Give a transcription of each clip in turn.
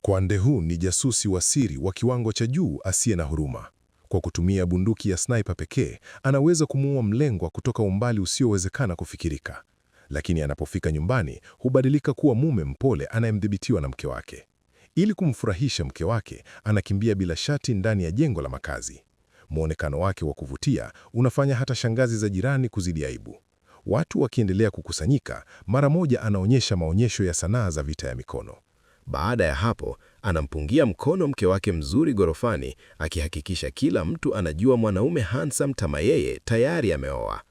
Kwang De-hoon ni jasusi wa siri wa kiwango cha juu asiye na huruma. Kwa kutumia bunduki ya sniper pekee, anaweza kumuua mlengwa kutoka umbali usiowezekana kufikirika. Lakini anapofika nyumbani, hubadilika kuwa mume mpole anayemdhibitiwa na mke wake. Ili kumfurahisha mke wake, anakimbia bila shati ndani ya jengo la makazi. Muonekano wake wa kuvutia unafanya hata shangazi za jirani kuzidi aibu. Watu wakiendelea kukusanyika, mara moja anaonyesha maonyesho ya sanaa za vita ya mikono. Baada ya hapo, anampungia mkono mke wake mzuri gorofani, akihakikisha kila mtu anajua mwanaume handsome kama yeye tayari ameoa.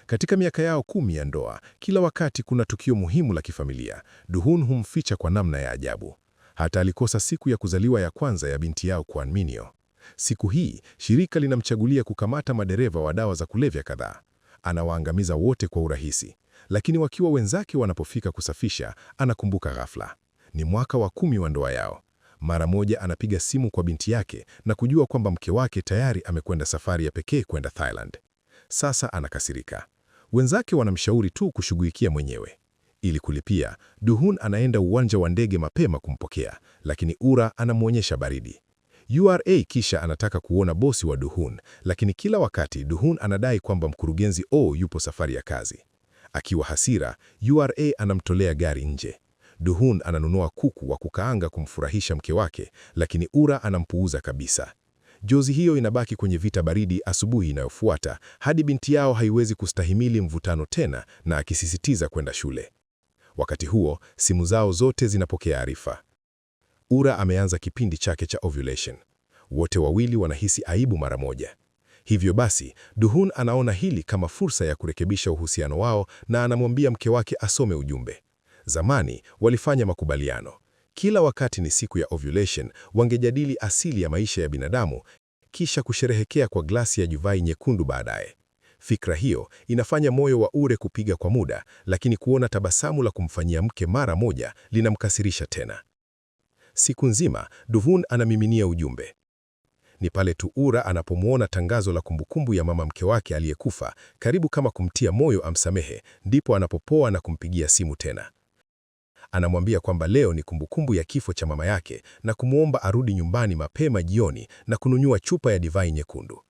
Katika miaka yao 10 ya ndoa, kila wakati kuna tukio muhimu la kifamilia, Do-hoon humficha kwa namna ya ajabu. Hata alikosa siku ya kuzaliwa ya kwanza ya binti yao Kwang Min-hyo. Siku hii, shirika linamchagulia kukamata madereva wa dawa za kulevya kadhaa. Anawaangamiza wote kwa urahisi, lakini wakiwa wenzake wanapofika kusafisha, anakumbuka ghafla. Ni mwaka wa 10 wa ndoa yao. Mara moja anapiga simu kwa binti yake na kujua kwamba mke wake tayari amekwenda safari ya pekee kwenda Thailand. Sasa anakasirika. Wenzake wanamshauri tu kushughulikia mwenyewe. Ili kulipia, Do-hoon anaenda uwanja wa ndege mapema kumpokea, lakini Ura anamwonyesha baridi. URA kisha anataka kuona bosi wa Do-hoon, lakini kila wakati Do-hoon anadai kwamba mkurugenzi O yupo safari ya kazi. Akiwa hasira, URA anamtolea gari nje. Do-hoon ananunua kuku wa kukaanga kumfurahisha mke wake, lakini Ura anampuuza kabisa. Jozi hiyo inabaki kwenye vita baridi asubuhi inayofuata, hadi binti yao haiwezi kustahimili mvutano tena na akisisitiza kwenda shule. Wakati huo, simu zao zote zinapokea arifa. Ura ameanza kipindi chake cha ovulation. Wote wawili wanahisi aibu mara moja. Hivyo basi, Do-hoon anaona hili kama fursa ya kurekebisha uhusiano wao na anamwambia mke wake asome ujumbe. Zamani, walifanya makubaliano. Kila wakati ni siku ya ovulation, wangejadili asili ya maisha ya binadamu, kisha kusherehekea kwa glasi ya divai nyekundu baadaye. Fikra hiyo inafanya moyo wa Ure kupiga kwa muda, lakini kuona tabasamu la kumfanyia mke mara moja linamkasirisha tena. Siku nzima, Do-hoon anamiminia ujumbe. Ni pale tu Ura anapomwona tangazo la kumbukumbu ya mama mke wake aliyekufa, karibu kama kumtia moyo amsamehe, ndipo anapopoa na kumpigia simu tena. Anamwambia kwamba leo ni kumbukumbu ya kifo cha mama yake na kumwomba arudi nyumbani mapema jioni na kununua chupa ya divai nyekundu.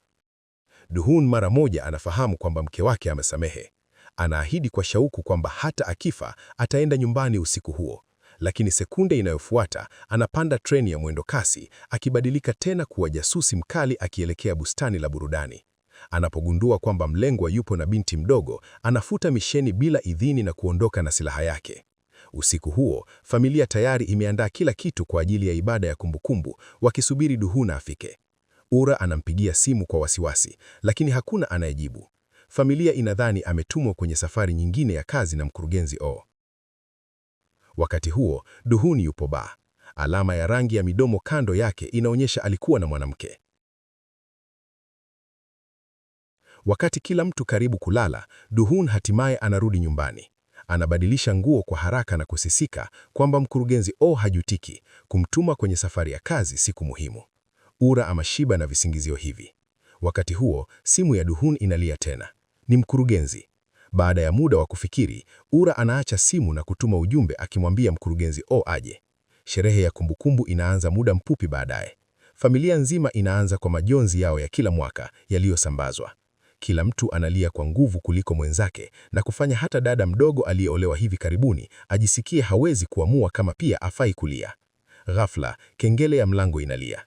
Do-hoon mara moja anafahamu kwamba mke wake amesamehe. Anaahidi kwa shauku kwamba hata akifa ataenda nyumbani usiku huo. Lakini sekunde inayofuata anapanda treni ya mwendo kasi, akibadilika tena kuwa jasusi mkali akielekea bustani la burudani. Anapogundua kwamba mlengwa yupo na binti mdogo, anafuta misheni bila idhini na kuondoka na silaha yake. Usiku huo, familia tayari imeandaa kila kitu kwa ajili ya ibada ya kumbukumbu, wakisubiri Do-hoon afike. Ura anampigia simu kwa wasiwasi, lakini hakuna anayejibu. Familia inadhani ametumwa kwenye safari nyingine ya kazi na mkurugenzi O. Wakati huo, Do-hoon yupo baa. Alama ya rangi ya midomo kando yake inaonyesha alikuwa na mwanamke. Wakati kila mtu karibu kulala, Do-hoon hatimaye anarudi nyumbani. Anabadilisha nguo kwa haraka na kusisika kwamba mkurugenzi O hajutiki kumtuma kwenye safari ya kazi siku muhimu. Ura amashiba na visingizio hivi. Wakati huo, simu ya Do-hoon inalia tena. Ni mkurugenzi. Baada ya muda wa kufikiri, Ura anaacha simu na kutuma ujumbe akimwambia mkurugenzi O aje. Sherehe ya kumbukumbu inaanza muda mfupi baadaye. Familia nzima inaanza kwa majonzi yao ya kila mwaka yaliyosambazwa. Kila mtu analia kwa nguvu kuliko mwenzake na kufanya hata dada mdogo aliyeolewa hivi karibuni ajisikie hawezi kuamua kama pia afai kulia. Ghafla, kengele ya mlango inalia.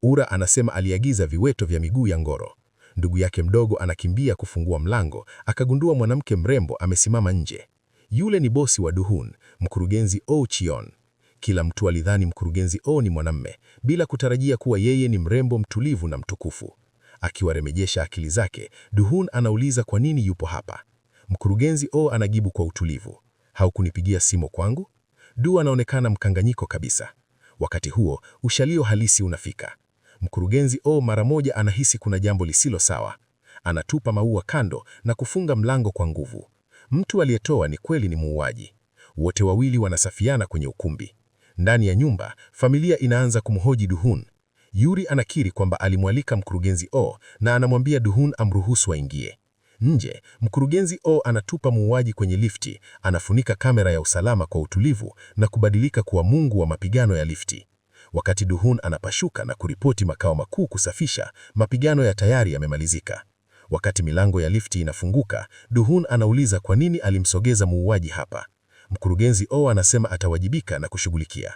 Ura anasema aliagiza viweto vya miguu ya ngoro. Ndugu yake mdogo anakimbia kufungua mlango, akagundua mwanamke mrembo amesimama nje. Yule ni bosi wa Do-hoon, mkurugenzi Oh Cheon. Kila mtu alidhani mkurugenzi O ni mwanamme, bila kutarajia kuwa yeye ni mrembo mtulivu na mtukufu. Akiwarejesha akili zake, Do-hoon anauliza kwa nini yupo hapa. Mkurugenzi O anajibu kwa utulivu, haukunipigia simu kwangu? Do anaonekana mkanganyiko kabisa. Wakati huo, ushalio halisi unafika. Mkurugenzi O mara moja anahisi kuna jambo lisilo sawa. Anatupa maua kando na kufunga mlango kwa nguvu. Mtu aliyetoa ni kweli ni muuaji. Wote wawili wanasafiana kwenye ukumbi. Ndani ya nyumba, familia inaanza kumhoji Do-hoon. Yuri anakiri kwamba alimwalika mkurugenzi O na anamwambia Do-hoon amruhusu aingie. Nje, mkurugenzi O anatupa muuaji kwenye lifti, anafunika kamera ya usalama kwa utulivu na kubadilika kuwa mungu wa mapigano ya lifti. Wakati Duhun anapashuka na kuripoti makao makuu kusafisha, mapigano ya tayari yamemalizika. Wakati milango ya lifti inafunguka, Duhun anauliza kwa nini alimsogeza muuaji hapa. Mkurugenzi O anasema atawajibika na kushughulikia.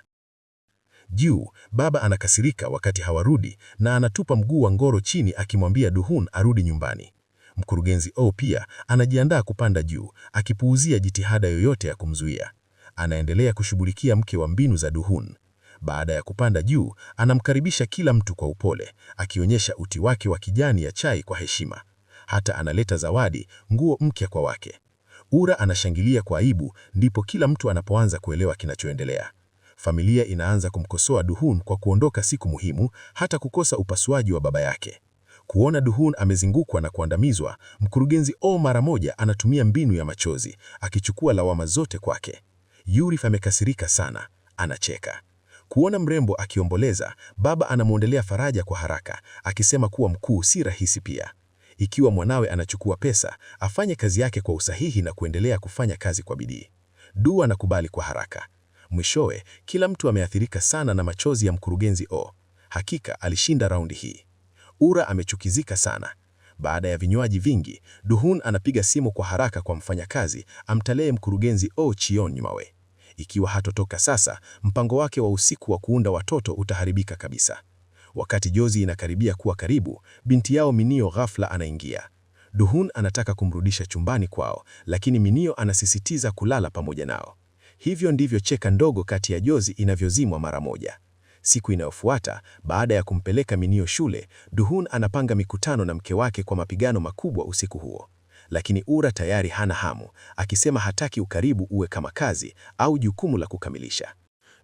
Juu, baba anakasirika wakati hawarudi na anatupa mguu wa ngoro chini akimwambia Duhun arudi nyumbani. Mkurugenzi O pia anajiandaa kupanda juu, akipuuzia jitihada yoyote ya kumzuia. Anaendelea kushughulikia mke wa mbinu za Duhun. Baada ya kupanda juu, anamkaribisha kila mtu kwa upole, akionyesha uti wake wa kijani ya chai kwa heshima. Hata analeta zawadi, nguo mpya kwa wake. Ura anashangilia kwa aibu, ndipo kila mtu anapoanza kuelewa kinachoendelea. Familia inaanza kumkosoa Duhun kwa kuondoka siku muhimu, hata kukosa upasuaji wa baba yake. Kuona Duhun amezingukwa na kuandamizwa, mkurugenzi O mara moja anatumia mbinu ya machozi, akichukua lawama zote kwake. Yurif amekasirika sana, anacheka. Kuona mrembo akiomboleza, baba anamwondelea faraja kwa haraka, akisema kuwa mkuu si rahisi pia. Ikiwa mwanawe anachukua pesa, afanye kazi yake kwa usahihi na kuendelea kufanya kazi kwa bidii. Du anakubali kwa haraka. Mwishowe, kila mtu ameathirika sana na machozi ya mkurugenzi O. Hakika alishinda raundi hii. Ura amechukizika sana. Baada ya vinywaji vingi, Duhun anapiga simu kwa haraka kwa mfanyakazi amtalee mkurugenzi O Chion mawe. Ikiwa hatotoka sasa, mpango wake wa usiku wa kuunda watoto utaharibika kabisa. Wakati jozi inakaribia kuwa karibu, binti yao Minio ghafla anaingia. Duhun anataka kumrudisha chumbani kwao, lakini Minio anasisitiza kulala pamoja nao. Hivyo ndivyo cheka ndogo kati ya jozi inavyozimwa mara moja. Siku inayofuata, baada ya kumpeleka Minio shule, Duhun anapanga mikutano na mke wake kwa mapigano makubwa usiku huo. Lakini Ura tayari hana hamu, akisema hataki ukaribu uwe kama kazi au jukumu la kukamilisha.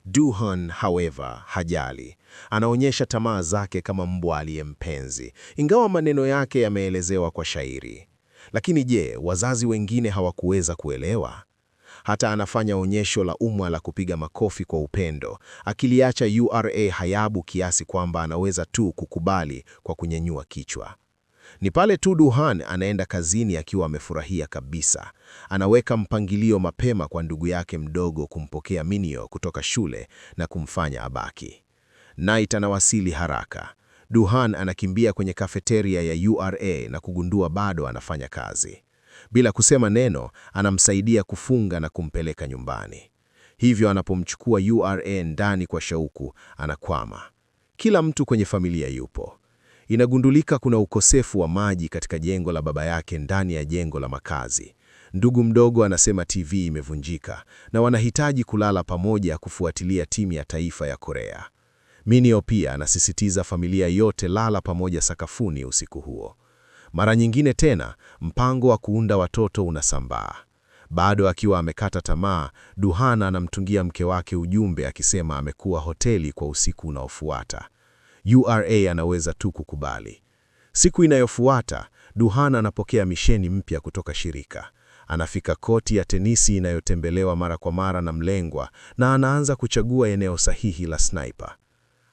Duhun, however, hajali. Anaonyesha tamaa zake kama mbwa aliyempenzi, ingawa maneno yake yameelezewa kwa shairi. Lakini je, wazazi wengine hawakuweza kuelewa? Hata anafanya onyesho la umma la kupiga makofi kwa upendo, akiliacha URA hayabu kiasi kwamba anaweza tu kukubali kwa kunyenyua kichwa. Ni pale tu Duhan anaenda kazini akiwa amefurahia kabisa. Anaweka mpangilio mapema kwa ndugu yake mdogo kumpokea Minio kutoka shule na kumfanya abaki. Night anawasili haraka. Duhan anakimbia kwenye kafeteria ya URA na kugundua bado anafanya kazi. Bila kusema neno, anamsaidia kufunga na kumpeleka nyumbani. Hivyo anapomchukua URA ndani kwa shauku, anakwama. Kila mtu kwenye familia yupo. Inagundulika kuna ukosefu wa maji katika jengo la baba yake ndani ya jengo la makazi. Ndugu mdogo anasema TV imevunjika na wanahitaji kulala pamoja kufuatilia timu ya taifa ya Korea. Minio pia anasisitiza familia yote lala pamoja sakafuni usiku huo. Mara nyingine tena, mpango wa kuunda watoto unasambaa. Bado akiwa amekata tamaa, Duhan anamtungia mke wake ujumbe akisema amekuwa hoteli kwa usiku unaofuata. URA anaweza tu kukubali. Siku inayofuata, Duhan anapokea misheni mpya kutoka shirika. Anafika koti ya tenisi inayotembelewa mara kwa mara na mlengwa na anaanza kuchagua eneo sahihi la sniper.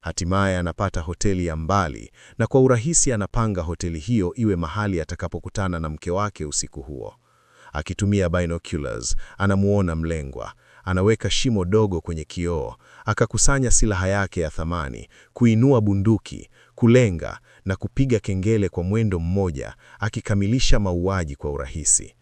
Hatimaye anapata hoteli ya mbali na kwa urahisi anapanga hoteli hiyo iwe mahali atakapokutana na mke wake usiku huo. Akitumia binoculars, anamuona mlengwa. Anaweka shimo dogo kwenye kioo, akakusanya silaha yake ya thamani, kuinua bunduki, kulenga na kupiga kengele kwa mwendo mmoja, akikamilisha mauaji kwa urahisi.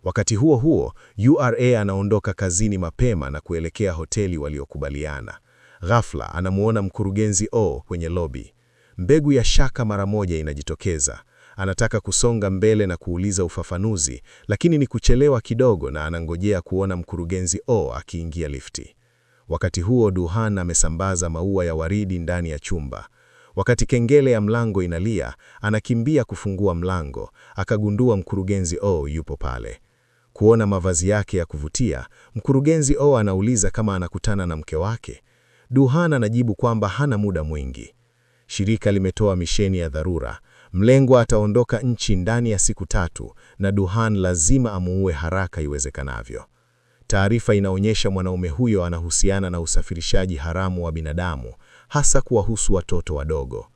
Wakati huo huo, URA anaondoka kazini mapema na kuelekea hoteli waliokubaliana. Ghafla anamuona mkurugenzi O kwenye lobi. Mbegu ya shaka mara moja inajitokeza. Anataka kusonga mbele na kuuliza ufafanuzi, lakini ni kuchelewa kidogo na anangojea kuona mkurugenzi O akiingia lifti. Wakati huo Duhan amesambaza maua ya waridi ndani ya chumba. Wakati kengele ya mlango inalia, anakimbia kufungua mlango, akagundua mkurugenzi O yupo pale. Kuona mavazi yake ya kuvutia, mkurugenzi O anauliza kama anakutana na mke wake. Duhan anajibu kwamba hana muda mwingi. Shirika limetoa misheni ya dharura. Mlengwa ataondoka nchi ndani ya siku 3 na Duhan lazima amuue haraka iwezekanavyo. Taarifa inaonyesha mwanaume huyo anahusiana na usafirishaji haramu wa binadamu, hasa kuwahusu watoto wadogo.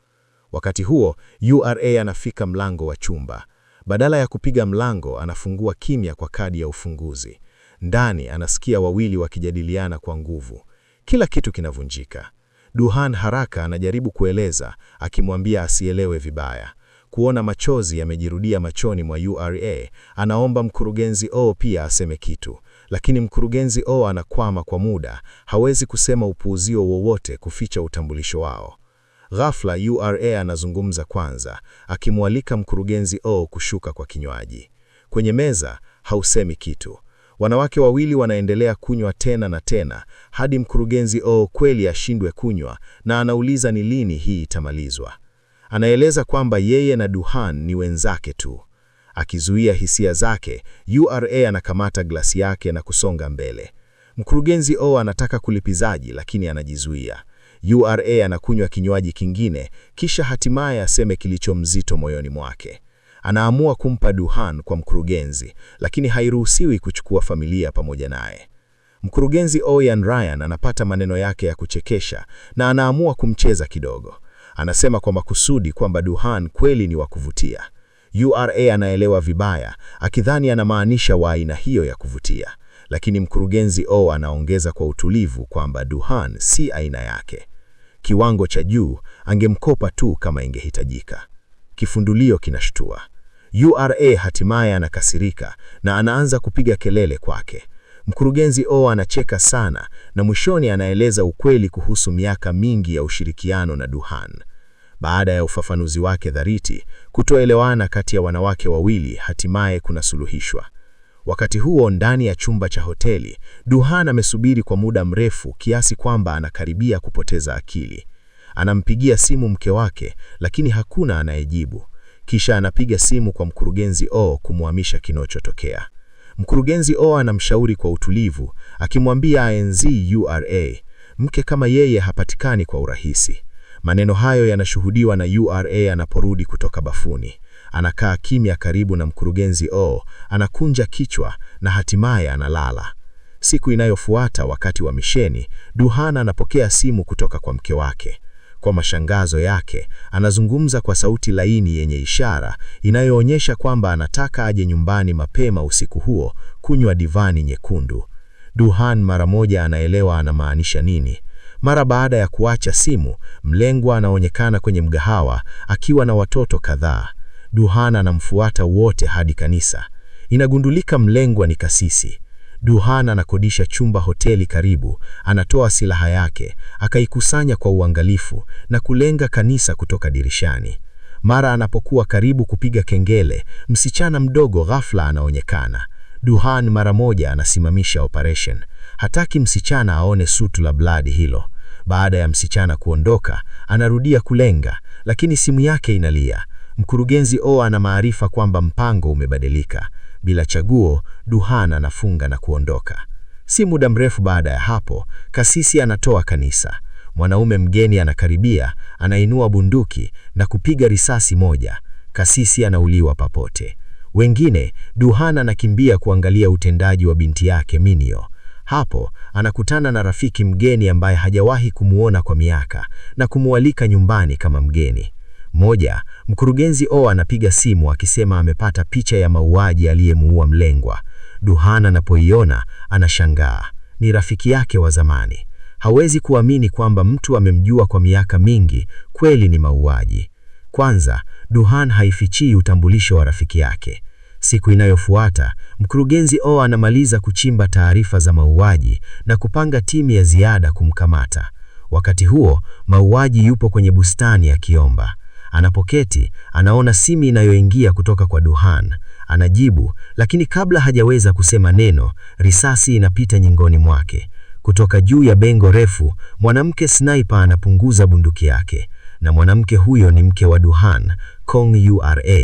Wakati huo, URA anafika mlango wa chumba. Badala ya kupiga mlango, anafungua kimya kwa kadi ya ufunguzi. Ndani anasikia wawili wakijadiliana kwa nguvu. Kila kitu kinavunjika. Duhan haraka anajaribu kueleza, akimwambia asielewe vibaya. Kuona machozi yamejirudia machoni mwa URA, anaomba mkurugenzi O pia aseme kitu, lakini mkurugenzi O anakwama kwa muda, hawezi kusema upuuzio wowote kuficha utambulisho wao. Ghafla URA anazungumza kwanza, akimwalika mkurugenzi O kushuka kwa kinywaji. Kwenye meza, hausemi kitu. Wanawake wawili wanaendelea kunywa tena na tena, hadi mkurugenzi O kweli ashindwe kunywa na anauliza ni lini hii itamalizwa. Anaeleza kwamba yeye na Duhan ni wenzake tu. Akizuia hisia zake, URA anakamata glasi yake na kusonga mbele. Mkurugenzi O anataka kulipizaji lakini anajizuia. URA anakunywa kinywaji kingine, kisha hatimaye aseme kilicho mzito moyoni mwake. Anaamua kumpa Duhan kwa mkurugenzi, lakini hairuhusiwi kuchukua familia pamoja naye. Mkurugenzi Ian Ryan anapata maneno yake ya kuchekesha na anaamua kumcheza kidogo. Anasema kwa makusudi kwamba Duhan kweli ni wa kuvutia. URA anaelewa vibaya, akidhani anamaanisha wa aina hiyo ya kuvutia, lakini mkurugenzi O anaongeza kwa utulivu kwamba Duhan si aina yake. Kiwango cha juu, angemkopa tu kama ingehitajika. Kifundulio kinashtua. URA hatimaye anakasirika na anaanza kupiga kelele kwake. Mkurugenzi O anacheka sana na mwishoni anaeleza ukweli kuhusu miaka mingi ya ushirikiano na Duhan. Baada ya ufafanuzi wake dhariti, kutoelewana kati ya wanawake wawili hatimaye kunasuluhishwa. Wakati huo ndani ya chumba cha hoteli, Duhan amesubiri kwa muda mrefu kiasi kwamba anakaribia kupoteza akili. Anampigia simu mke wake, lakini hakuna anayejibu. Kisha anapiga simu kwa mkurugenzi O kumhamisha kinachotokea. Mkurugenzi O anamshauri kwa utulivu, akimwambia aenzi URA, mke kama yeye hapatikani kwa urahisi. Maneno hayo yanashuhudiwa na URA anaporudi kutoka bafuni. Anakaa kimya karibu na mkurugenzi O, anakunja kichwa na hatimaye analala. Siku inayofuata wakati wa misheni, Duhan anapokea simu kutoka kwa mke wake. Kwa mashangazo yake, anazungumza kwa sauti laini yenye ishara inayoonyesha kwamba anataka aje nyumbani mapema usiku huo kunywa divani nyekundu. Duhan mara moja anaelewa anamaanisha nini. Mara baada ya kuacha simu, mlengwa anaonekana kwenye mgahawa akiwa na watoto kadhaa. Duhan anamfuata wote hadi kanisa. Inagundulika mlengwa ni kasisi. Duhan anakodisha chumba hoteli karibu, anatoa silaha yake, akaikusanya kwa uangalifu na kulenga kanisa kutoka dirishani. Mara anapokuwa karibu kupiga kengele, msichana mdogo ghafla anaonekana. Duhan mara moja anasimamisha operation. Hataki msichana aone sutu la blood hilo. Baada ya msichana kuondoka, anarudia kulenga, lakini simu yake inalia. Mkurugenzi O ana maarifa kwamba mpango umebadilika. Bila chaguo, Duhan anafunga na kuondoka. Si muda mrefu baada ya hapo, kasisi anatoa kanisa. Mwanaume mgeni anakaribia, anainua bunduki na kupiga risasi moja. Kasisi anauliwa papote. Wengine, Duhan anakimbia kuangalia utendaji wa binti yake Minio. Hapo, anakutana na rafiki mgeni ambaye hajawahi kumuona kwa miaka na kumualika nyumbani kama mgeni. Moja, mkurugenzi O anapiga simu akisema amepata picha ya mauaji aliyemuua mlengwa. Duhan anapoiona, anashangaa. Ni rafiki yake wa zamani. Hawezi kuamini kwamba mtu amemjua kwa miaka mingi, kweli ni mauaji. Kwanza, Duhan haifichii utambulisho wa rafiki yake. Siku inayofuata, mkurugenzi O anamaliza kuchimba taarifa za mauaji na kupanga timu ya ziada kumkamata. Wakati huo, mauaji yupo kwenye bustani akiomba. Anapoketi, anaona simu inayoingia kutoka kwa Duhan. Anajibu, lakini kabla hajaweza kusema neno, risasi inapita nyingoni mwake. Kutoka juu ya bengo refu, mwanamke sniper anapunguza bunduki yake. Na mwanamke huyo ni mke wa Duhan, Kong URA.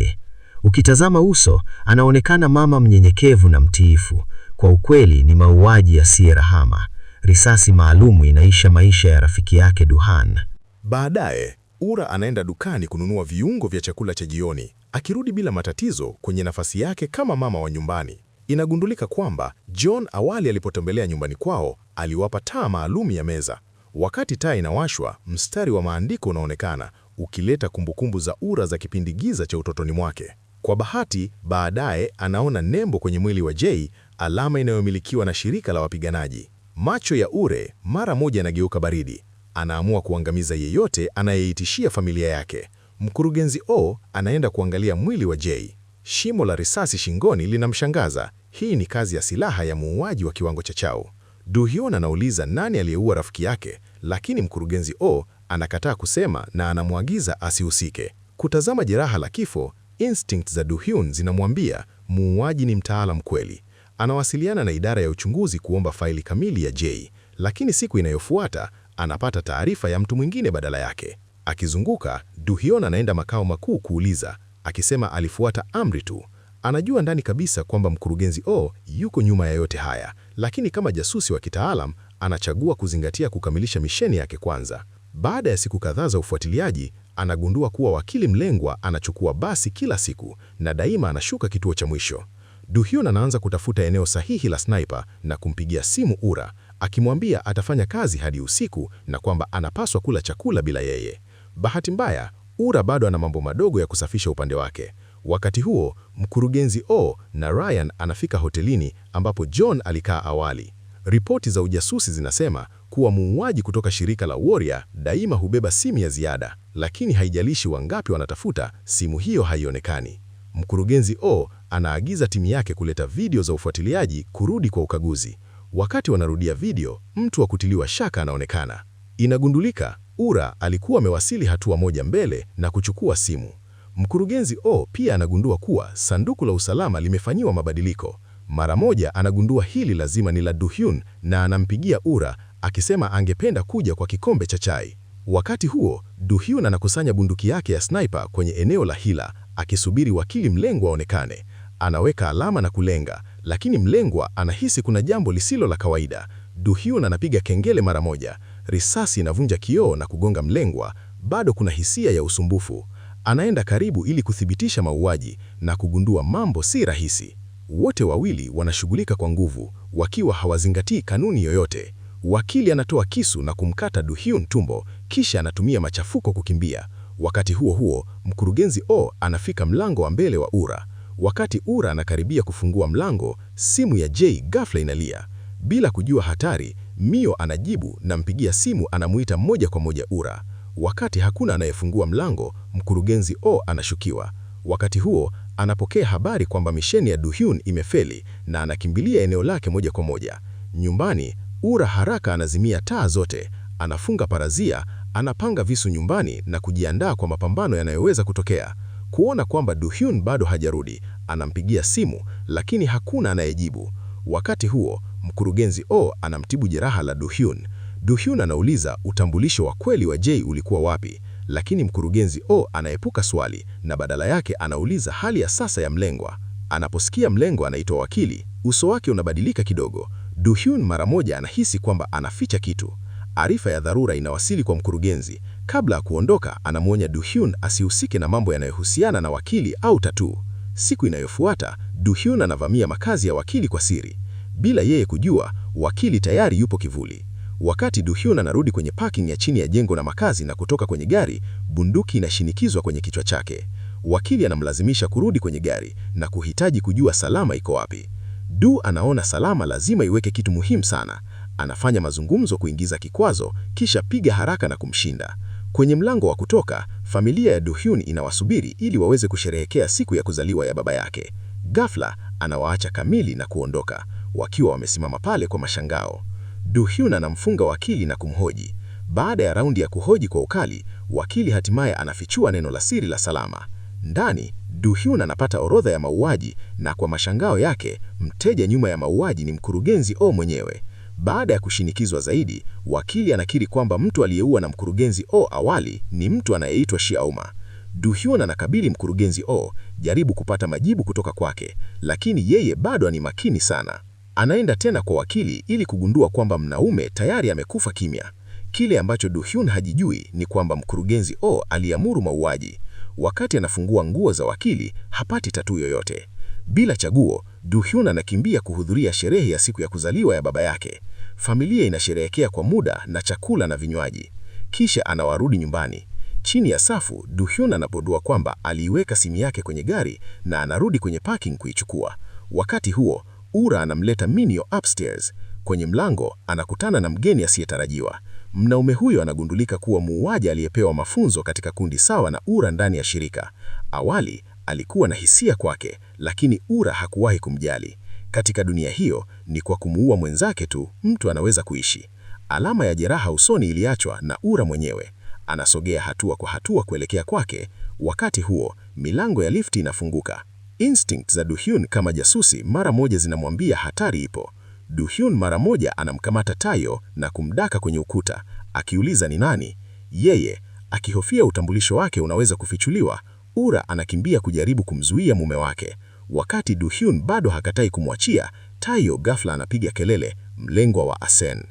Ukitazama uso, anaonekana mama mnyenyekevu na mtiifu. Kwa ukweli ni mauaji yasiyo rahama. Risasi maalumu inaisha maisha ya rafiki yake Duhan. Baadaye, Ura anaenda dukani kununua viungo vya chakula cha jioni, akirudi bila matatizo kwenye nafasi yake kama mama wa nyumbani. Inagundulika kwamba John awali alipotembelea nyumbani kwao, aliwapa taa maalum ya meza. Wakati taa inawashwa, mstari wa maandiko unaonekana, ukileta kumbukumbu za Ura za kipindi giza cha utotoni mwake. Kwa bahati, baadaye anaona nembo kwenye mwili wa Jay, alama inayomilikiwa na shirika la wapiganaji. Macho ya Ure mara moja yanageuka baridi. Anaamua kuangamiza yeyote anayeitishia familia yake. Mkurugenzi O anaenda kuangalia mwili wa Jay. Shimo la risasi shingoni linamshangaza. Hii ni kazi ya silaha ya muuaji wa kiwango cha chao. Do-hyun anauliza nani aliyeua rafiki yake, lakini mkurugenzi O anakataa kusema na anamwagiza asihusike. Kutazama jeraha la kifo, instinct za Do-hyun zinamwambia muuaji ni mtaalamu kweli. Anawasiliana na idara ya uchunguzi kuomba faili kamili ya Jay, lakini siku inayofuata anapata taarifa ya mtu mwingine badala yake. Akizunguka, Do-hyun anaenda makao makuu kuuliza, akisema alifuata amri tu. Anajua ndani kabisa kwamba mkurugenzi O yuko nyuma ya yote haya, lakini kama jasusi wa kitaalam, anachagua kuzingatia kukamilisha misheni yake kwanza. Baada ya siku kadhaa za ufuatiliaji, anagundua kuwa wakili mlengwa anachukua basi kila siku na daima anashuka kituo cha mwisho. Do-hyun anaanza kutafuta eneo sahihi la sniper na kumpigia simu Ura, akimwambia atafanya kazi hadi usiku na kwamba anapaswa kula chakula bila yeye. Bahati mbaya, Ura bado ana mambo madogo ya kusafisha upande wake. Wakati huo, mkurugenzi O na Ryan anafika hotelini ambapo John alikaa awali. Ripoti za ujasusi zinasema kuwa muuaji kutoka shirika la Warrior daima hubeba simu ya ziada, lakini haijalishi wangapi wanatafuta, simu hiyo haionekani. Mkurugenzi O anaagiza timu yake kuleta video za ufuatiliaji kurudi kwa ukaguzi. Wakati wanarudia video, mtu wa kutiliwa shaka anaonekana. Inagundulika, Ura alikuwa amewasili hatua moja mbele na kuchukua simu. Mkurugenzi O pia anagundua kuwa sanduku la usalama limefanyiwa mabadiliko. Mara moja anagundua hili lazima ni la Do-hyun na anampigia Ura akisema angependa kuja kwa kikombe cha chai. Wakati huo, Do-hyun anakusanya bunduki yake ya sniper kwenye eneo la hila, akisubiri wakili mlengwa aonekane. Anaweka alama na kulenga, lakini mlengwa anahisi kuna jambo lisilo la kawaida. Do-hyun anapiga kengele mara moja. Risasi inavunja kioo na kugonga mlengwa. Bado kuna hisia ya usumbufu. Anaenda karibu ili kuthibitisha mauaji na kugundua mambo si rahisi. Wote wawili wanashughulika kwa nguvu, wakiwa hawazingatii kanuni yoyote. Wakili anatoa kisu na kumkata Do-hyun tumbo, kisha anatumia machafuko kukimbia. Wakati huo huo, mkurugenzi O anafika mlango wa mbele wa Ura. Wakati Ura anakaribia kufungua mlango, simu ya Jay ghafla inalia. Bila kujua hatari, Mio anajibu na mpigia simu anamuita moja kwa moja Ura. Wakati hakuna anayefungua mlango, mkurugenzi O anashukiwa. Wakati huo, anapokea habari kwamba misheni ya Do-hyun imefeli na anakimbilia eneo lake moja kwa moja. Nyumbani, Ura haraka anazimia taa zote, anafunga parazia, anapanga visu nyumbani na kujiandaa kwa mapambano yanayoweza kutokea. Kuona kwamba Do-hyun bado hajarudi, anampigia simu, lakini hakuna anayejibu. Wakati huo, mkurugenzi O anamtibu jeraha la Do-hyun. Do-hyun anauliza utambulisho wa kweli wa Jay ulikuwa wapi, lakini mkurugenzi O anaepuka swali na badala yake anauliza hali ya sasa ya mlengwa. Anaposikia mlengwa anaitwa wakili, uso wake unabadilika kidogo. Do-hyun mara moja anahisi kwamba anaficha kitu. Arifa ya dharura inawasili kwa mkurugenzi. Kabla ya kuondoka, anamwonya Do-hyun asihusike na mambo yanayohusiana na wakili au tattoo. Siku inayofuata, Do-hyun anavamia makazi ya wakili kwa siri. Bila yeye kujua, wakili tayari yupo kivuli. Wakati Do-hyun anarudi kwenye parking ya chini ya jengo la makazi na kutoka kwenye gari, bunduki inashinikizwa kwenye kichwa chake. Wakili anamlazimisha kurudi kwenye gari na kuhitaji kujua salama iko wapi. Do anaona salama lazima iweke kitu muhimu sana. Anafanya mazungumzo kuingiza kikwazo, kisha piga haraka na kumshinda. Kwenye mlango wa kutoka, familia ya Do-hyun inawasubiri ili waweze kusherehekea siku ya kuzaliwa ya baba yake. Ghafla, anawaacha kamili na kuondoka, wakiwa wamesimama pale kwa mashangao. Do-hyun anamfunga wakili na kumhoji. Baada ya raundi ya kuhoji kwa ukali, wakili hatimaye anafichua neno la siri la salama. Ndani, Do-hyun anapata orodha ya mauaji na kwa mashangao yake, mteja nyuma ya mauaji ni mkurugenzi O mwenyewe. Baada ya kushinikizwa zaidi, wakili anakiri kwamba mtu aliyeua na mkurugenzi O awali ni mtu anayeitwa Xiaoma. Do-hyun anakabili mkurugenzi O, jaribu kupata majibu kutoka kwake, lakini yeye bado ni makini sana. Anaenda tena kwa wakili ili kugundua kwamba mnaume tayari amekufa kimya. Kile ambacho Do-hyun hajijui ni kwamba mkurugenzi O aliamuru mauaji. Wakati anafungua nguo za wakili, hapati tattoo yoyote. Bila chaguo, Do-hyun anakimbia kuhudhuria sherehe ya siku ya kuzaliwa ya baba yake. Familia inasherehekea kwa muda na chakula na vinywaji. Kisha anawarudi nyumbani. Chini ya safu, Do-hyun anapodua kwamba aliiweka simu yake kwenye gari na anarudi kwenye parking kuichukua. Wakati huo, Ura anamleta Minyo upstairs. Kwenye mlango, anakutana na mgeni asiyetarajiwa. Mwanaume huyo anagundulika kuwa muuaji aliyepewa mafunzo katika kundi sawa na Ura ndani ya shirika. Awali alikuwa na hisia kwake, lakini Ura hakuwahi kumjali. Katika dunia hiyo, ni kwa kumuua mwenzake tu mtu anaweza kuishi. Alama ya jeraha usoni iliachwa na Ura mwenyewe. Anasogea hatua kwa hatua kuelekea kwake. Wakati huo, milango ya lifti inafunguka. Instinct za Du-hyun kama jasusi mara moja zinamwambia hatari ipo. Du-hyun mara moja anamkamata Tayo na kumdaka kwenye ukuta, akiuliza ni nani. Yeye, akihofia utambulisho wake unaweza kufichuliwa, Ura anakimbia kujaribu kumzuia mume wake. Wakati Du-hyun bado hakatai kumwachia, Tayo ghafla anapiga kelele, mlengwa wa Asen.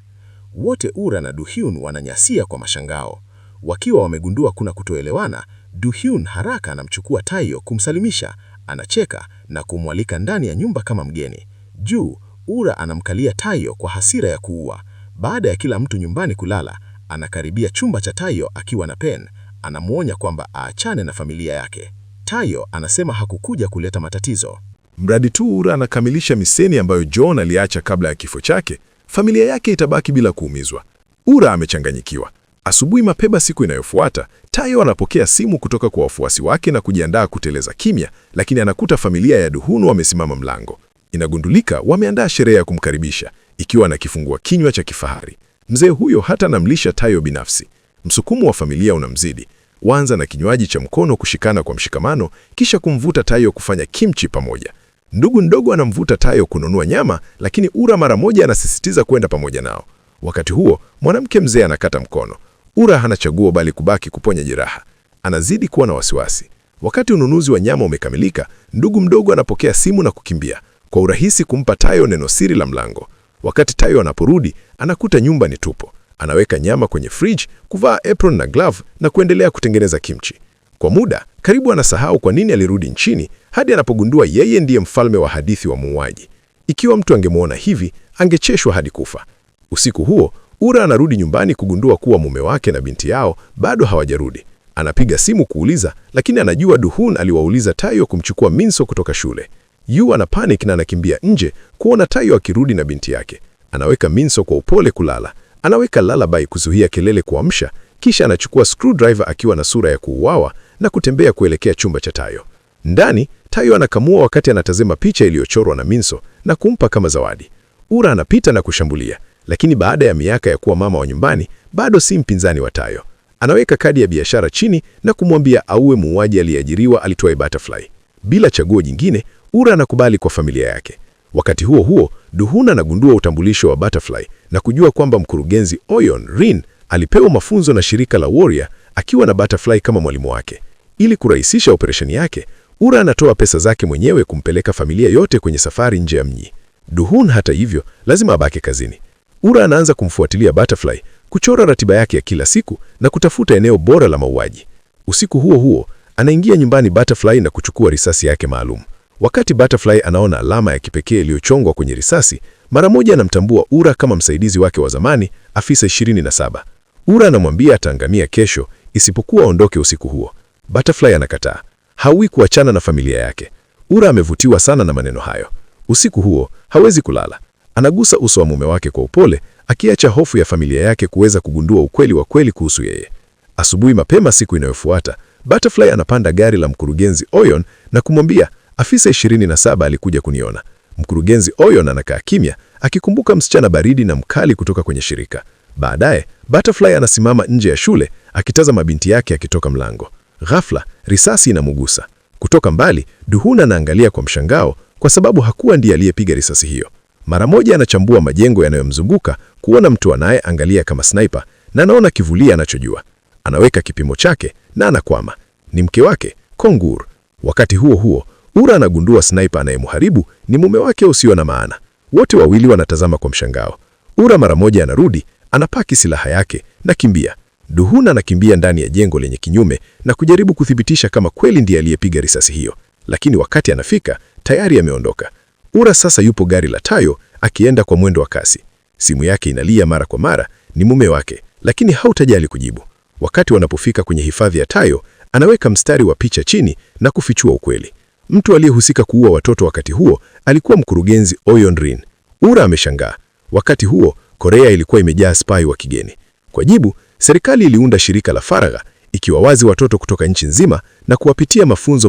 Wote Ura na Du-hyun wananyasia kwa mashangao. Wakiwa wamegundua kuna kutoelewana, Du-hyun haraka anamchukua Tayo kumsalimisha, anacheka na kumwalika ndani ya nyumba kama mgeni. Juu, Ura anamkalia Tayo kwa hasira ya kuua. Baada ya kila mtu nyumbani kulala, anakaribia chumba cha Tayo akiwa na pen. Anamuonya kwamba aachane na familia yake. Tayo anasema hakukuja kuleta matatizo. Mradi tu Ura anakamilisha miseni ambayo John aliacha kabla ya kifo chake, familia yake itabaki bila kuumizwa. Ura amechanganyikiwa. Asubuhi mapema siku inayofuata, Tayo anapokea simu kutoka kwa wafuasi wake na kujiandaa kuteleza kimya, lakini anakuta familia ya Du-hyun wamesimama mlango. Inagundulika wameandaa sherehe ya kumkaribisha, ikiwa na kifungua kinywa cha kifahari. Mzee huyo hata anamlisha Tayo binafsi. Msukumo wa familia unamzidi. Waanza na kinywaji cha mkono kushikana kwa mshikamano, kisha kumvuta Tayo kufanya kimchi pamoja. Ndugu ndogo anamvuta Tayo kununua nyama, lakini Ura mara moja anasisitiza kwenda pamoja nao. Wakati huo, mwanamke mzee anakata mkono. Ura hana chaguo bali kubaki kuponya jeraha. Anazidi kuwa na wasiwasi. Wakati ununuzi wa nyama umekamilika, ndugu mdogo anapokea simu na kukimbia kwa urahisi kumpa Tayo neno siri la mlango. Wakati Tayo anaporudi, anakuta nyumba ni tupo. Anaweka nyama kwenye fridge, kuvaa apron na glove na kuendelea kutengeneza kimchi. Kwa muda, karibu anasahau kwa nini alirudi nchini, hadi anapogundua yeye ndiye mfalme wa hadithi wa muuaji. Ikiwa mtu angemwona hivi, angecheshwa hadi kufa. Usiku huo, Ura anarudi nyumbani kugundua kuwa mume wake na binti yao bado hawajarudi. Anapiga simu kuuliza, lakini anajua Du-hyun aliwauliza Tayo kumchukua Minso kutoka shule. Yu ana panic na anakimbia nje kuona Tayo akirudi na binti yake. Anaweka Minso kwa upole kulala. Anaweka lullaby kuzuia kelele kuamsha, kisha anachukua screwdriver akiwa na sura ya kuuawa na kutembea kuelekea chumba cha Tayo. Ndani, Tayo anakamua wakati anatazama picha iliyochorwa na Minso na kumpa kama zawadi. Ura anapita na kushambulia, lakini baada ya miaka ya kuwa mama wa nyumbani, bado si mpinzani wa Tayo. Anaweka kadi ya biashara chini na kumwambia auwe muuaji aliyeajiriwa alitoe Butterfly. Bila chaguo jingine, Ura anakubali kwa familia yake. Wakati huo huo, Du-hyun anagundua utambulisho wa Butterfly na kujua kwamba mkurugenzi Oyon Rin alipewa mafunzo na shirika la Warrior akiwa na Butterfly kama mwalimu wake. Ili kurahisisha operesheni yake, Ura anatoa pesa zake mwenyewe kumpeleka familia yote kwenye safari nje ya mji. Du-hyun hata hivyo, lazima abaki kazini. Ura anaanza kumfuatilia Butterfly, kuchora ratiba yake ya kila siku na kutafuta eneo bora la mauaji. Usiku huo huo, anaingia nyumbani Butterfly na kuchukua risasi yake maalum. Wakati Butterfly anaona alama ya kipekee iliyochongwa kwenye risasi, mara moja anamtambua Ura kama msaidizi wake wa zamani, afisa 27. Ura anamwambia ataangamia kesho isipokuwa aondoke usiku huo. Butterfly anakataa. Hawi kuachana na familia yake. Ura amevutiwa sana na maneno hayo. Usiku huo hawezi kulala. Anagusa uso wa mume wake kwa upole, akiacha hofu ya familia yake kuweza kugundua ukweli wa kweli kuhusu yeye. Asubuhi mapema siku inayofuata, Butterfly anapanda gari la mkurugenzi Oyon na kumwambia, afisa 27 alikuja kuniona. Mkurugenzi Oyon anakaa kimya, akikumbuka msichana baridi na mkali kutoka kwenye shirika. Baadaye, Butterfly anasimama nje ya shule, akitazama binti yake akitoka mlango. Ghafla, risasi inamugusa. Kutoka mbali, Du-hyun anaangalia kwa mshangao kwa sababu hakuwa ndiye aliyepiga risasi hiyo. Mara moja anachambua majengo yanayomzunguka kuona mtu anayeangalia kama sniper na anaona kivuli anachojua. Anaweka kipimo chake na anakwama. Ni mke wake, Kongur. Wakati huo huo, Ura anagundua sniper anayemharibu ni mume wake usio na maana. Wote wawili wanatazama kwa mshangao. Ura mara moja anarudi, anapaki silaha yake na kimbia. Du-hyun anakimbia ndani ya jengo lenye kinyume na kujaribu kuthibitisha kama kweli ndiye aliyepiga risasi hiyo. Lakini wakati anafika, tayari ameondoka. Ura sasa yupo gari la Tayo akienda kwa mwendo wa kasi. Simu yake inalia mara kwa mara, ni mume wake, lakini hautajali kujibu. Wakati wanapofika kwenye hifadhi ya Tayo, anaweka mstari wa picha chini na kufichua ukweli. Mtu aliyehusika kuua watoto wakati huo alikuwa mkurugenzi Oyon Rin. Ura ameshangaa. Wakati huo, Korea ilikuwa imejaa spy wa kigeni. Kwa jibu, serikali iliunda shirika la faragha, ikiwawazi watoto kutoka nchi nzima na kuwapitia mafunzo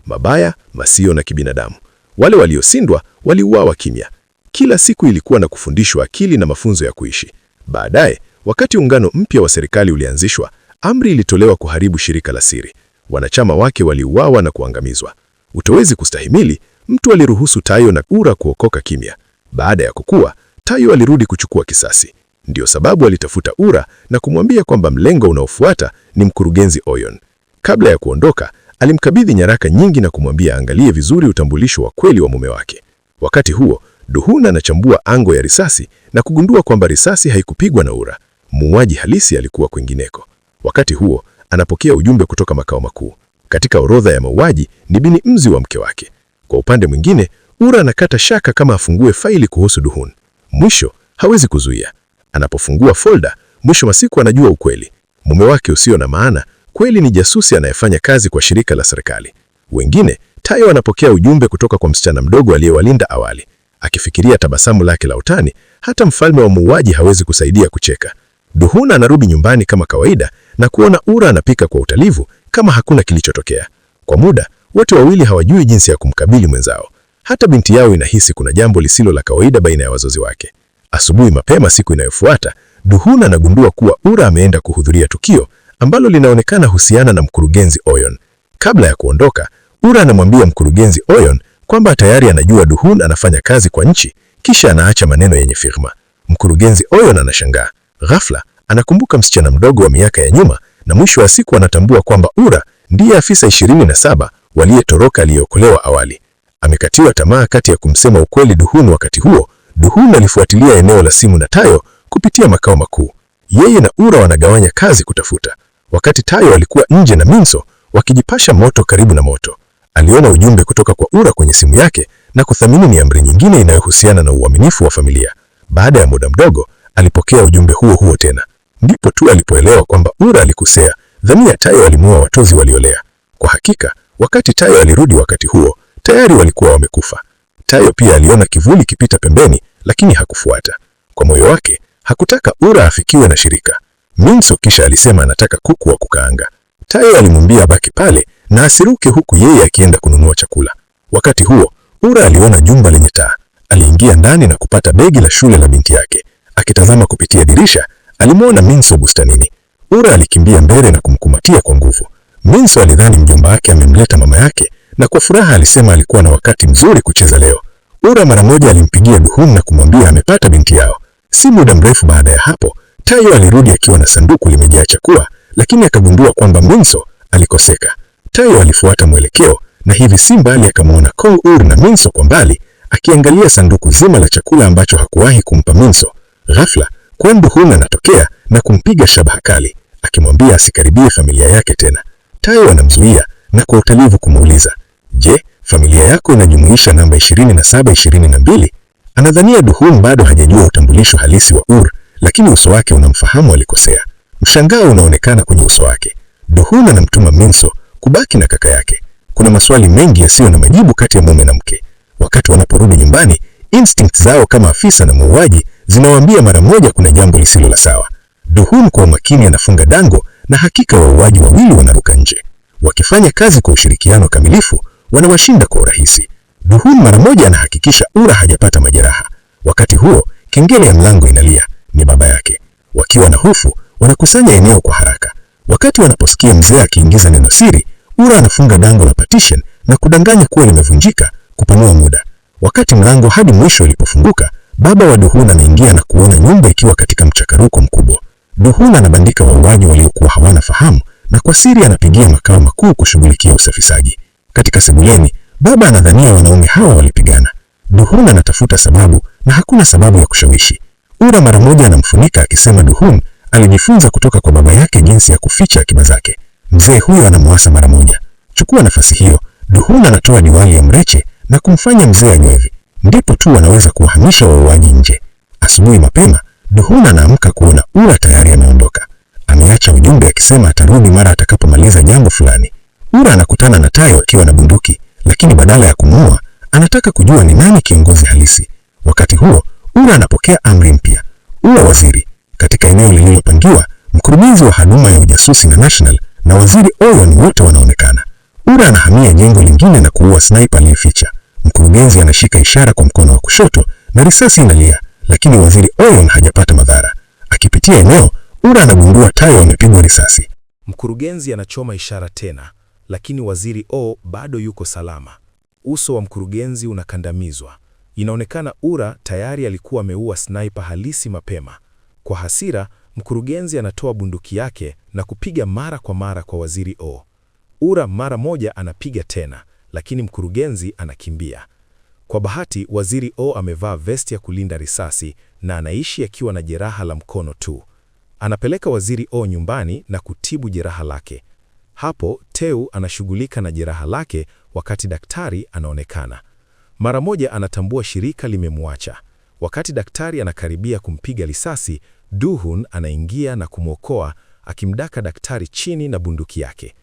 mabaya, masio na kibinadamu. Wale waliosindwa waliuawa kimya. Kila siku ilikuwa na kufundishwa akili na mafunzo ya kuishi. Baadaye, wakati ungano mpya wa serikali ulianzishwa, amri ilitolewa kuharibu shirika la siri. Wanachama wake waliuawa na kuangamizwa. Utowezi kustahimili, mtu aliruhusu Tayo na Ura kuokoka kimya. Baada ya kukua, Tayo alirudi kuchukua kisasi. Ndio sababu alitafuta Ura na kumwambia kwamba mlengo unaofuata ni mkurugenzi Oyon. Kabla ya kuondoka, alimkabidhi nyaraka nyingi na kumwambia angalie vizuri utambulisho wa kweli wa mume wake. Wakati huo, Duhun anachambua ango ya risasi na kugundua kwamba risasi haikupigwa na Ura. Muuaji halisi alikuwa kwingineko. Wakati huo, anapokea ujumbe kutoka makao makuu. Katika orodha ya mauaji ni bini mzi wa mke wake. Kwa upande mwingine, Ura anakata shaka kama afungue faili kuhusu Duhun. Mwisho, hawezi kuzuia. Anapofungua folda, mwisho wa siku anajua ukweli. Mume wake usio na maana, kweli ni jasusi anayefanya kazi kwa shirika la serikali. Wengine, Tayo anapokea ujumbe kutoka kwa msichana mdogo aliyewalinda awali. Akifikiria tabasamu lake la utani, hata mfalme wa muuaji hawezi kusaidia kucheka. Duhun anarudi nyumbani kama kawaida na kuona Ura anapika kwa utalivu kama hakuna kilichotokea. Kwa muda, wote wawili hawajui jinsi ya kumkabili mwenzao. Hata binti yao inahisi kuna jambo lisilo la kawaida baina ya wazazi wake. Asubuhi mapema siku inayofuata, Duhun anagundua kuwa Ura ameenda kuhudhuria tukio ambalo linaonekana husiana na mkurugenzi Oyon. Kabla ya kuondoka, Ura anamwambia mkurugenzi Oyon kwamba tayari anajua Duhun anafanya kazi kwa nchi, kisha anaacha maneno yenye firma. Mkurugenzi Oyon anashangaa. Ghafla, anakumbuka msichana mdogo wa miaka ya nyuma na mwisho wa siku anatambua kwamba Ura ndiye afisa 27 waliyetoroka aliyeokolewa awali. Amekatiwa tamaa kati ya kumsema ukweli Duhun. Wakati huo, Duhun alifuatilia eneo la simu na Tayo kupitia makao makuu. Yeye na Ura wanagawanya kazi kutafuta. Wakati Tayo alikuwa nje na Minso wakijipasha moto karibu na moto, aliona ujumbe kutoka kwa Ura kwenye simu yake na kuthamini ni amri nyingine inayohusiana na uaminifu wa familia. Baada ya muda mdogo, alipokea ujumbe huo tena. Ndipo tu alipoelewa kwamba Ura alikosea, dhania Tayo alimuua watozi waliolea. Kwa hakika, wakati Tayo alirudi wakati huo, tayari walikuwa wamekufa. Tayo pia aliona kivuli kipita pembeni, lakini hakufuata. Kwa moyo wake, hakutaka Ura afikiwe na shirika. Minso kisha alisema anataka kuku wa kukaanga. Tayo alimwambia abaki pale na asiruke huku yeye akienda kununua chakula. Wakati huo, Ura aliona jumba lenye taa. Aliingia ndani na kupata begi la shule la binti yake. Akitazama kupitia dirisha, alimwona Minso bustanini. Ura alikimbia mbele na kumkumatia kwa nguvu. Minso alidhani mjomba wake amemleta mama yake na kwa furaha alisema alikuwa na wakati mzuri kucheza leo. Ura mara moja alimpigia Duhun na kumwambia amepata binti yao. Si muda mrefu baada ya hapo, Tayo alirudi akiwa na sanduku limejaa chakula, lakini akagundua kwamba Minso alikoseka. Tayo alifuata mwelekeo na hivi si mbali akamwona Kong Ur na Minso kwa mbali, akiangalia sanduku zima la chakula ambacho hakuwahi kumpa Minso. Ghafla, Kwan Duhun anatokea na kumpiga shabaha kali, akimwambia asikaribie familia yake tena. Tayo anamzuia na kwa utalivu kumuuliza, "Je, familia yako inajumuisha namba 2722?" Anadhania Duhun bado hajajua utambulisho halisi wa Ur, lakini uso wake unamfahamu alikosea. Mshangao unaonekana kwenye uso wake. Duhun anamtuma Minso kubaki na kaka yake. Kuna maswali mengi yasiyo na majibu kati ya mume na mke. Wakati wanaporudi nyumbani, instinct zao kama afisa na muuaji zinawaambia mara moja kuna jambo lisilo la sawa. Duhun kwa umakini anafunga dango na hakika wauaji wawili wanaruka nje. Wakifanya kazi kwa ushirikiano kamilifu, wanawashinda kwa urahisi. Duhun mara moja anahakikisha Ura hajapata majeraha. Wakati huo, kengele ya mlango inalia. Ni baba yake. Wakiwa na hofu, wanakusanya eneo kwa haraka. Wakati wanaposikia mzee akiingiza neno siri, Ura anafunga dango la partition na kudanganya kuwa limevunjika kupanua muda. Wakati mlango hadi mwisho ulipofunguka, baba wa Duhun anaingia na kuona nyumba ikiwa katika mchakaruko mkubwa. Duhun anabandika wauaji waliokuwa hawana fahamu na kwa siri anapigia makao makuu kushughulikia usafishaji. Katika sebuleni, baba anadhania wanaume hawa walipigana. Duhun anatafuta sababu na hakuna sababu ya kushawishi. Ura mara moja anamfunika akisema Duhun alijifunza kutoka kwa baba yake jinsi ya kuficha akiba zake. Mzee huyo anamwasa mara moja, "Chukua nafasi hiyo." Duhun anatoa diwali ya mreche na kumfanya mzee anywevi. Ndipo tu wanaweza kuwahamisha wauaji nje. Asubuhi mapema, Duhun anaamka kuona Ura tayari ameondoka. Ameacha ujumbe akisema atarudi mara atakapomaliza jambo fulani. Ura anakutana na Tayo akiwa na bunduki, lakini badala ya kumuua, anataka kujua ni nani kiongozi halisi. Wakati huo, Ura anapokea amri mpya. "Ua waziri." Katika eneo lililopangiwa, mkurugenzi wa huduma ya ujasusi na National na waziri Owen wote wanaonekana. Ura anahamia jengo lingine na kuua sniper aliyeficha. Mkurugenzi anashika ishara kwa mkono wa kushoto na risasi inalia, lakini waziri Owen hajapata madhara. Akipitia eneo, Ura anagundua Tayo amepigwa risasi. Mkurugenzi anachoma ishara tena, lakini waziri O bado yuko salama. Uso wa mkurugenzi unakandamizwa. Inaonekana Ura tayari alikuwa ameua sniper halisi mapema. Kwa hasira, mkurugenzi anatoa bunduki yake na kupiga mara kwa mara kwa waziri O. Ura mara moja anapiga tena, lakini mkurugenzi anakimbia. Kwa bahati, waziri O amevaa vesti ya kulinda risasi na anaishi akiwa na jeraha la mkono tu. Anapeleka waziri O nyumbani na kutibu jeraha lake. Hapo, Teu anashughulika na jeraha lake wakati daktari anaonekana. Mara moja anatambua shirika limemwacha. Wakati daktari anakaribia kumpiga risasi, Duhun anaingia na kumwokoa, akimdaka daktari chini na bunduki yake.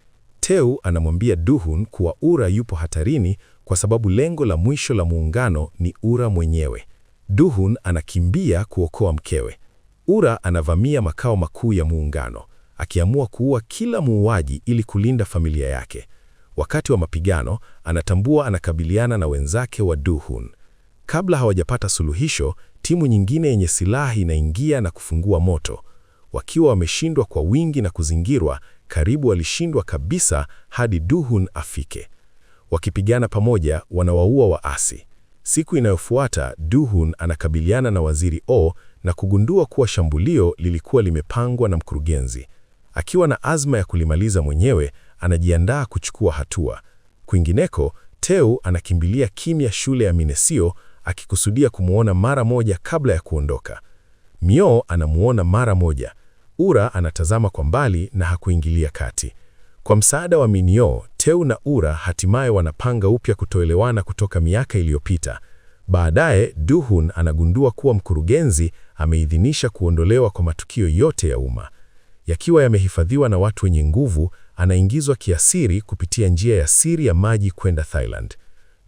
Teu anamwambia Duhun kuwa Ura yupo hatarini kwa sababu lengo la mwisho la muungano ni Ura mwenyewe. Duhun anakimbia kuokoa mkewe. Ura anavamia makao makuu ya muungano, akiamua kuua kila muuaji ili kulinda familia yake. Wakati wa mapigano, anatambua anakabiliana na wenzake wa Duhun. Kabla hawajapata suluhisho, timu nyingine yenye silaha inaingia na kufungua moto. Wakiwa wameshindwa kwa wingi na kuzingirwa, karibu walishindwa kabisa hadi Duhun afike. Wakipigana pamoja, wanawaua waasi. Siku inayofuata, Duhun anakabiliana na waziri O na kugundua kuwa shambulio lilikuwa limepangwa na mkurugenzi. Akiwa na azma ya kulimaliza mwenyewe, anajiandaa kuchukua hatua. Kwingineko, Teu anakimbilia kimya shule ya Minesio, akikusudia kumuona mara moja kabla ya kuondoka. Mio anamuona mara moja. Ura anatazama kwa mbali na hakuingilia kati. Kwa msaada wa Minyo, Teu na Ura hatimaye wanapanga upya kutoelewana kutoka miaka iliyopita. Baadaye, Duhun anagundua kuwa mkurugenzi ameidhinisha kuondolewa kwa matukio yote ya umma. Yakiwa yamehifadhiwa na watu wenye nguvu, anaingizwa kiasiri kupitia njia ya siri ya maji kwenda Thailand.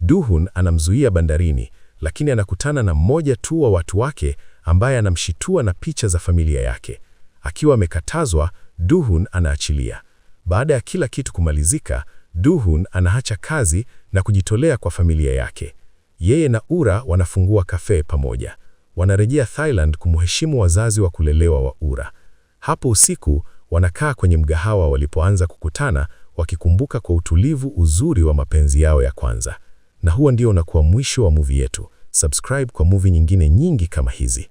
Duhun anamzuia bandarini, lakini anakutana na mmoja tu wa watu wake ambaye anamshitua na picha za familia yake. Akiwa amekatazwa, Duhun anaachilia. Baada ya kila kitu kumalizika, Duhun anaacha kazi na kujitolea kwa familia yake. Yeye na Ura wanafungua kafe pamoja. Wanarejea Thailand kumheshimu wazazi wa kulelewa wa Ura. Hapo usiku, wanakaa kwenye mgahawa walipoanza kukutana, wakikumbuka kwa utulivu uzuri wa mapenzi yao ya kwanza. Na huo ndio unakuwa mwisho wa movie yetu. Subscribe kwa movie nyingine nyingi kama hizi.